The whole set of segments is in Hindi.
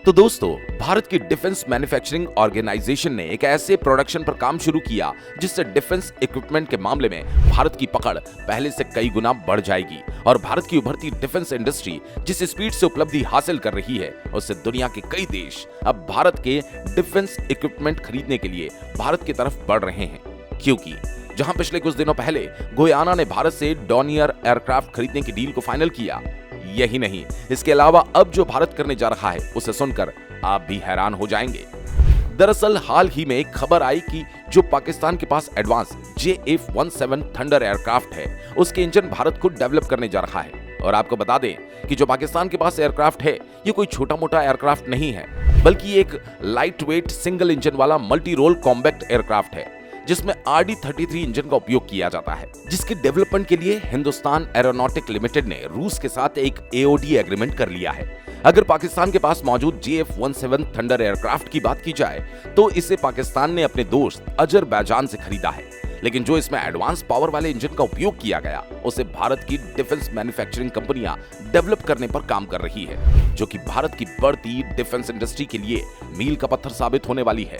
तो दोस्तों, भारत की डिफेंस मैन्युफैक्चरिंग ऑर्गेनाइजेशन ने एक ऐसे प्रोडक्शन पर काम शुरू किया जिससे डिफेंस इक्विपमेंट के मामले में भारत की पकड़ पहले से कई गुना बढ़ जाएगी और भारत की उभरती डिफेंस इंडस्ट्री जिस स्पीड से उपलब्धि हासिल कर रही है उससे दुनिया के कई देश अब भारत के डिफेंस इक्विपमेंट खरीदने के लिए भारत की तरफ बढ़ रहे हैं। क्योंकि जहां पिछले कुछ दिनों पहले गुयाना ने भारत से डॉनियर एयरक्राफ्ट खरीदने की डील को फाइनल किया, यही नहीं, इसके अलावा अब जो भारत करने जा रहा है उसे सुनकर आप भी हैरान हो जाएंगे। दरअसल हाल ही में एक खबर आई कि जो पाकिस्तान के पास एडवांस JF-17 थंडर एयरक्राफ्ट है उसके इंजन भारत खुद डेवलप करने जा रहा है। और आपको बता दें कि जो पाकिस्तान के पास एयरक्राफ्ट है ये कोई छोटा मोटा एयरक्राफ्ट नहीं है, बल्कि एक लाइट वेट सिंगल इंजन वाला मल्टी रोल कॉम्बैक्ट एयरक्राफ्ट है जिसमें RD-33 इंजन का उपयोग किया जाता है, जिसके डेवलपमेंट के लिए हिंदुस्तान एरोनॉटिक लिमिटेड ने रूस के साथ एक AOD एग्रीमेंट कर लिया है। अगर पाकिस्तान के पास मौजूद JF-17 थंडर एयरक्राफ्ट की बात की जाए तो इसे पाकिस्तान ने अपने दोस्त अजरबैजान से खरीदा है, लेकिन जो इसमें एडवांस पावर वाले इंजन का उपयोग किया गया उसे भारत की डिफेंस मैन्युफैक्चरिंग कंपनियां डेवलप करने पर काम कर रही है, जो कि भारत की बढ़ती डिफेंस इंडस्ट्री के लिए मील का पत्थर साबित होने वाली है।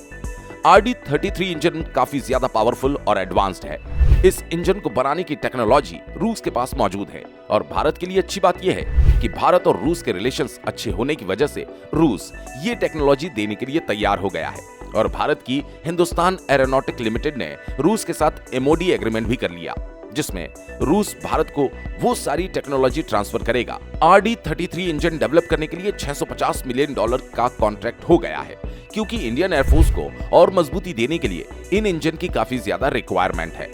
RD-33 इंजन काफी ज्यादा पावरफुल और एडवांस्ड है। इस इंजन को बनाने की टेक्नोलॉजी रूस के पास मौजूद है और भारत के लिए अच्छी बात यह है कि भारत और रूस के रिलेशंस अच्छे होने की वजह से रूस ये टेक्नोलॉजी देने के लिए तैयार हो गया है और भारत की हिंदुस्तान एरोनॉटिक लिमिटेड ने रूस के साथ MOD एग्रीमेंट भी कर लिया, जिसमें रूस भारत को वो सारी टेक्नोलॉजी ट्रांसफर करेगा। RD-33 इंजन डेवलप करने के लिए $650 मिलियन का कॉन्ट्रैक्ट हो गया है, क्योंकि इंडियन एयरफोर्स को और मजबूती देने के लिए इन इंजन की काफी ज्यादा रिक्वायरमेंट है।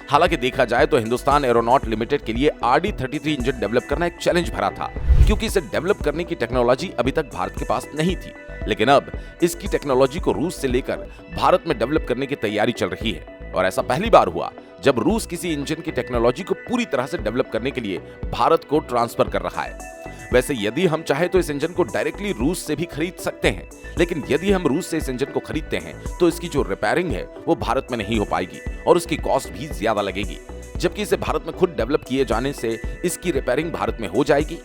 हालांकि देखा जाए तो हिंदुस्तान एरोनॉट लिमिटेड के लिए RD-33 इंजन डेवलप करना एक चैलेंज भरा था, क्योंकि इसे डेवलप करने की टेक्नोलॉजी अभी तक भारत के पास नहीं थी, लेकिन अब इसकी टेक्नोलॉजी को रूस से लेकर भारत में डेवलप करने की तैयारी चल रही है। और ऐसा पहली बार हुआ जब रूस किसी इंजन की टेक्नोलॉजी को पूरी तरह से डेवलप करने के लिए भारत को ट्रांसफर कर रहा है। वैसे यदि हम चाहे तो इस इंजन को डायरेक्टली रूस से भी खरीद सकते हैं, लेकिन यदि हम रूस से इस इंजन को खरीदते हैं तो इसकी जो रिपेयरिंग है वो भारत में नहीं हो पाएगी और उसकी कॉस्ट भी ज्यादा लगेगी, जबकि इसे भारत में खुद डेवलप किए जाने से इसकी रिपेयरिंग भारत में हो जाएगी।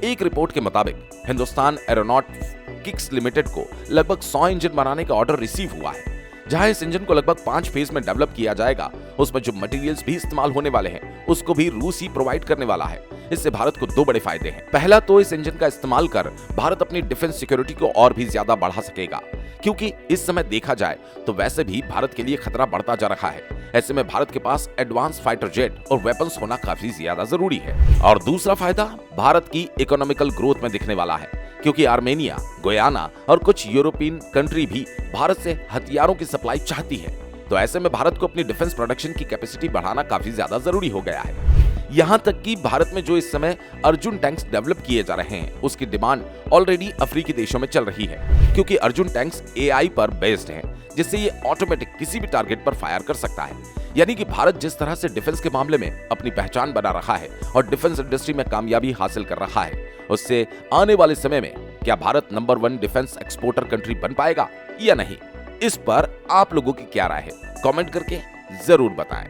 एक रिपोर्ट के मुताबिक हिंदुस्तान एरोनॉटिक्स लिमिटेड को लगभग 100 इंजन बनाने का ऑर्डर रिसीव हुआ है, जहां इस इंजन को लगभग 5 फेज में डेवलप किया जाएगा। उसमें जो मटेरियल्स भी इस्तेमाल होने वाले हैं उसको भी रूस ही प्रोवाइड करने वाला है। इससे भारत को 2 बड़े फायदे हैं। पहला तो इस इंजन का इस्तेमाल कर भारत अपनी डिफेंस सिक्योरिटी को और भी ज्यादा बढ़ा सकेगा, क्योंकि इस समय देखा जाए तो वैसे भी भारत के लिए खतरा बढ़ता जा रहा है। ऐसे में भारत के पास एडवांस फाइटर जेट और वेपन्स होना काफी ज्यादा जरूरी है। और दूसरा फायदा भारत की इकोनॉमिकल ग्रोथ में दिखने वाला है, क्योंकि आर्मेनिया, गुयाना और कुछ यूरोपियन कंट्री भी भारत से हथियारों की सप्लाई चाहती है। तो ऐसे में भारत को अपनी डिफेंस प्रोडक्शन की कैपेसिटी बढ़ाना काफी ज्यादा जरूरी हो गया है। यहां तक कि भारत में जो इस समय अर्जुन टैंक्स डेवलप किए जा रहे हैं उसकी डिमांड ऑलरेडी अफ्रीकी देशों में चल रही है, क्योंकि अर्जुन टैंक्स AI पर बेस्ड हैं, जिससे ये ऑटोमेटिक किसी भी टारगेट पर फायर कर सकता है। यानी कि भारत जिस तरह से डिफेंस के मामले में अपनी पहचान बना रहा है और डिफेंस इंडस्ट्री में कामयाबी हासिल कर रहा है, उससे आने वाले समय में क्या Bharat number 1 defence exporter country बन पाएगा या नहीं, इस पर आप लोगों की क्या राय है, कमेंट करके जरूर बताएं।